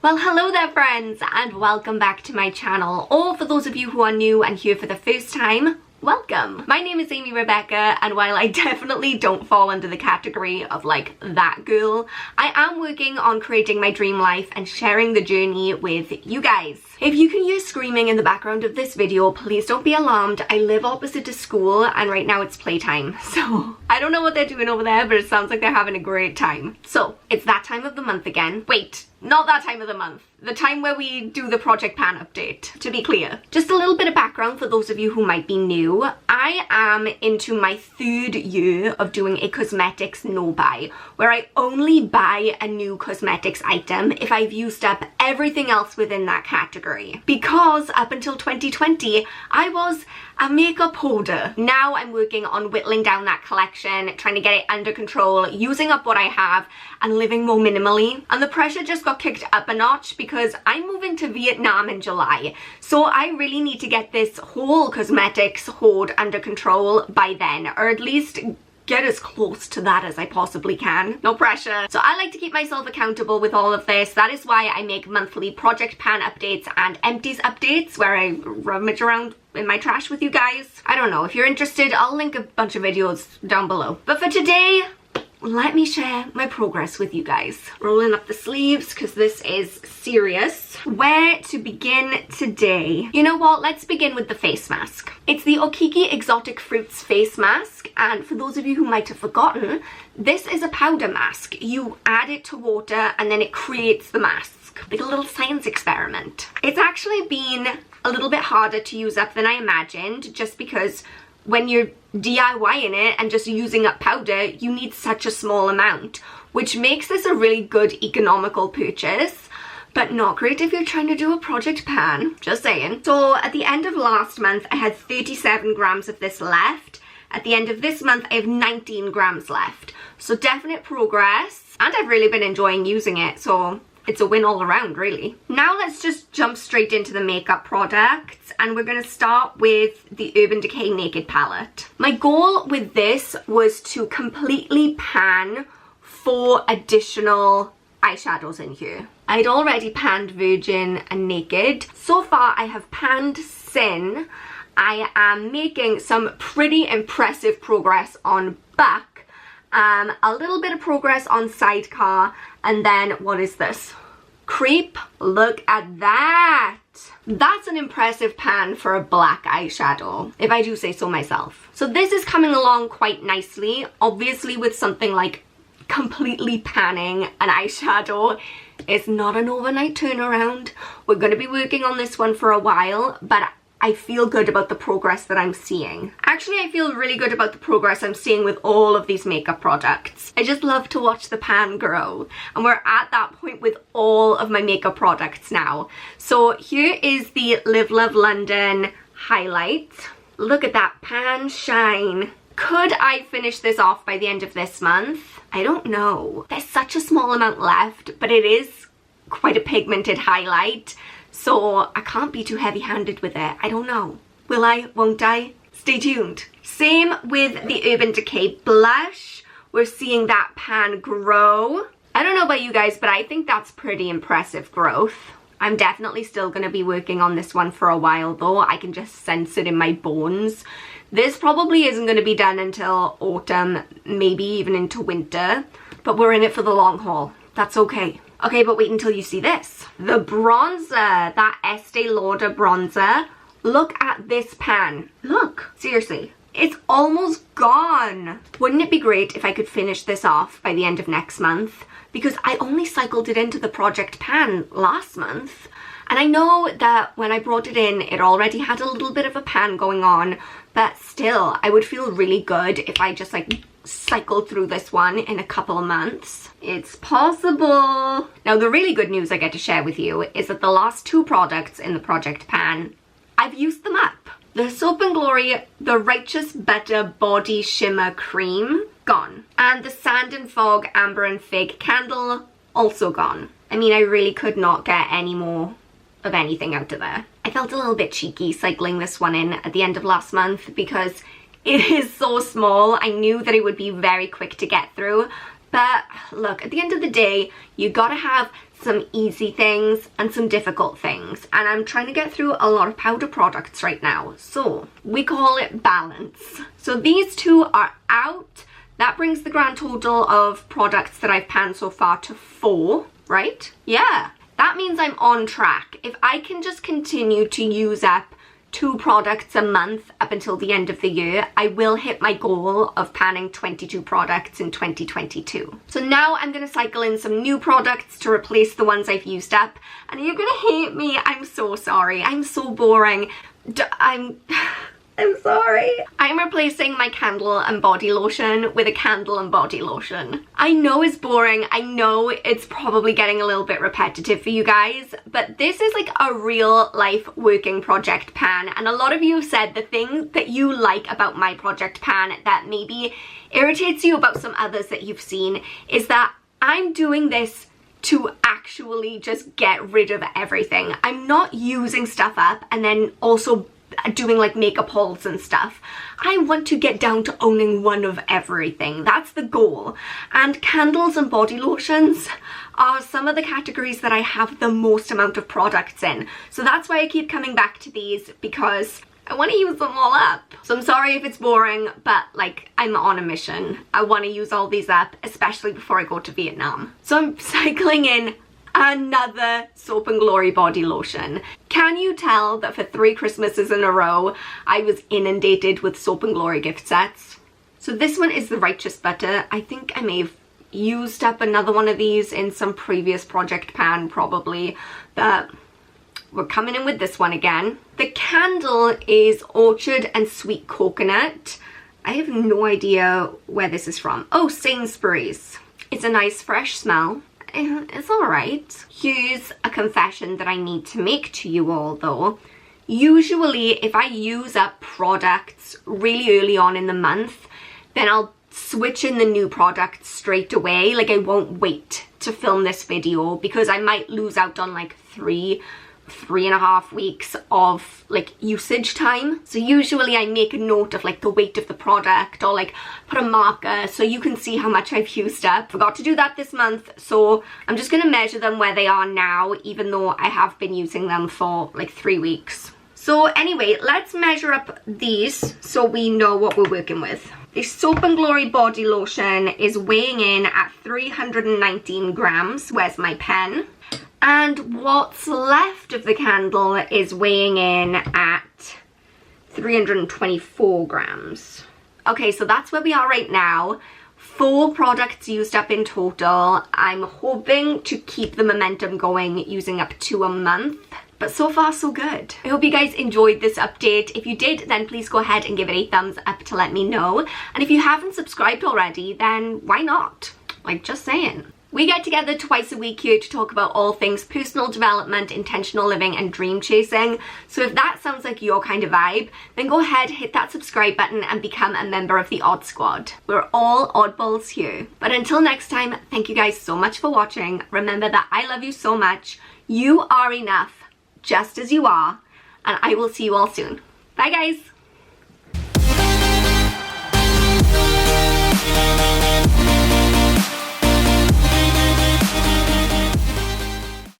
Well, hello there friends, and welcome back to my channel, or for those of you who are new and here for the first time, welcome! My name is Amy Rebecca, and while I definitely don't fall under the category of like that girl, I am working on creating my dream life and sharing the journey with you guys. If you can hear screaming in the background of this video, please don't be alarmed. I live opposite to school and right now it's playtime, so I don't know what they're doing over there, but it sounds like they're having a great time. So it's that time of the month again. Wait, not that time of the month. The time where we do the Project Pan update, to be clear. Just a little bit of background for those of you who might be new. I am into my third year of doing a cosmetics no-buy, where I only buy a new cosmetics item if I've used up everything else within that category. Because up until 2020, I was a makeup hoarder. Now I'm working on whittling down that collection, trying to get it under control, using up what I have, and living more minimally. And the pressure just got kicked up a notch because I'm moving to Vietnam in July. So I really need to get this whole cosmetics hoard under control by then, or at least get as close to that as I possibly can. No pressure. So I like to keep myself accountable with all of this. That is why I make monthly Project Pan updates and empties updates where I rummage around in my trash with you guys. I don't know, if you're interested, I'll link a bunch of videos down below. But for today, let me share my progress with you guys. Rolling up the sleeves because this is serious. Where to begin today? You know what? Let's begin with the face mask. It's the Okiki Exotic Fruits face mask, and for those of you who might have forgotten, this is a powder mask. You add it to water and then it creates the mask. Like a little science experiment. It's actually been a little bit harder to use up than I imagined, just because when you're DIYing it and just using up powder, you need such a small amount, which makes this a really good economical purchase, but not great if you're trying to do a Project Pan, just saying. So at the end of last month, I had 37 grams of this left. At the end of this month, I have 19 grams left. So definite progress, and I've really been enjoying using it, so it's a win all around, really. Now let's just jump straight into the makeup products, and we're going to start with the Urban Decay Naked Palette. My goal with this was to completely pan 4 additional eyeshadows in here. I'd already panned Virgin and Naked. So far I have panned Sin. I am making some pretty impressive progress on Buck. A little bit of progress on Sidecar, and then what is this? Creep. Look at that. That's an impressive pan for a black eyeshadow, if I do say so myself. So this is coming along quite nicely. Obviously with something like completely panning an eyeshadow, it's not an overnight turnaround. We're going to be working on this one for a while, but I feel good about the progress that I'm seeing. Actually, I feel really good about the progress I'm seeing with all of these makeup products. I just love to watch the pan grow, and we're at that point with all of my makeup products now. So here is the Live Love London highlight. Look at that pan shine. Could I finish this off by the end of this month? I don't know. There's such a small amount left, but it is quite a pigmented highlight. So I can't be too heavy-handed with it. I don't know. Will I? Won't I? Stay tuned. Same with the Urban Decay blush. We're seeing that pan grow. I don't know about you guys, but I think that's pretty impressive growth. I'm definitely still going to be working on this one for a while though. I can just sense it in my bones. This probably isn't going to be done until autumn, maybe even into winter. But we're in it for the long haul. That's okay. Okay, but wait until you see this. The bronzer, that Estee Lauder bronzer. Look at this pan. Look, seriously, it's almost gone. Wouldn't it be great if I could finish this off by the end of next month? Because I only cycled it into the Project Pan last month. And I know that when I brought it in, it already had a little bit of a pan going on, but still, I would feel really good if I just like cycled through this one in a couple of months. It's possible. Now the really good news I get to share with you is that the last 2 products in the Project Pan, I've used them up. The Soap & Glory The Righteous Butter Body Shimmer Cream, gone. And the Sand and Fog Amber and Fig Candle, also gone. I mean, I really could not get any more of anything out of there. I felt a little bit cheeky cycling this one in at the end of last month because it is so small. I knew that it would be very quick to get through, but look, at the end of the day, you gotta have some easy things, and some difficult things. And I'm trying to get through a lot of powder products right now. So we call it balance. So these two are out. That brings the grand total of products that I've panned so far to 4, right? Yeah, that means I'm on track. If I can just continue to use up 2 products a month up until the end of the year, I will hit my goal of panning 22 products in 2022. So now I'm going to cycle in some new products to replace the ones I've used up. And you're going to hate me. I'm so sorry. I'm so boring. I'm sorry. I'm replacing my candle and body lotion with a candle and body lotion. I know it's boring. I know it's probably getting a little bit repetitive for you guys, but this is like a real life working project pan. And a lot of you have said the thing that you like about my project pan that maybe irritates you about some others that you've seen is that I'm doing this to actually just get rid of everything. I'm not using stuff up and then also doing like makeup hauls and stuff. I want to get down to owning one of everything. That's the goal. And candles and body lotions are some of the categories that I have the most amount of products in. So that's why I keep coming back to these, because I want to use them all up. So I'm sorry if it's boring, but like I'm on a mission. I want to use all these up, especially before I go to Vietnam. So I'm cycling in another Soap and Glory body lotion. Can you tell that for 3 Christmases in a row I was inundated with Soap and Glory gift sets? So this one is the Righteous Butter. I think I may have used up another one of these in some previous project pan probably, but we're coming in with this one again. The candle is Orchard and Sweet Coconut. I have no idea where this is from. Oh, Sainsbury's. It's a nice fresh smell. It's alright. Here's a confession that I need to make to you all though. Usually if I use up products really early on in the month, then I'll switch in the new products straight away. Like I won't wait to film this video because I might lose out on like 3.5 weeks of like usage time. So usually I make a note of like the weight of the product or like put a marker so you can see how much I've used up. Forgot to do that this month, so I'm just going to measure them where they are now, even though I have been using them for like 3 weeks. So anyway, let's measure up these so we know what we're working with. The Soap and Glory body lotion is weighing in at 319 grams. Where's my pen? And what's left of the candle is weighing in at 324 grams. Okay, so that's where we are right now. 4 products used up in total. I'm hoping to keep the momentum going, using up 2 a month. But so far, so good. I hope you guys enjoyed this update. If you did, then please go ahead and give it a thumbs up to let me know. And if you haven't subscribed already, then why not? Like, just saying. We get together twice a week here to talk about all things personal development, intentional living, and dream chasing. So if that sounds like your kind of vibe, then go ahead, hit that subscribe button and become a member of the Odd Squad. We're all oddballs here. But until next time, thank you guys so much for watching. Remember that I love you so much. You are enough, just as you are. And I will see you all soon. Bye guys.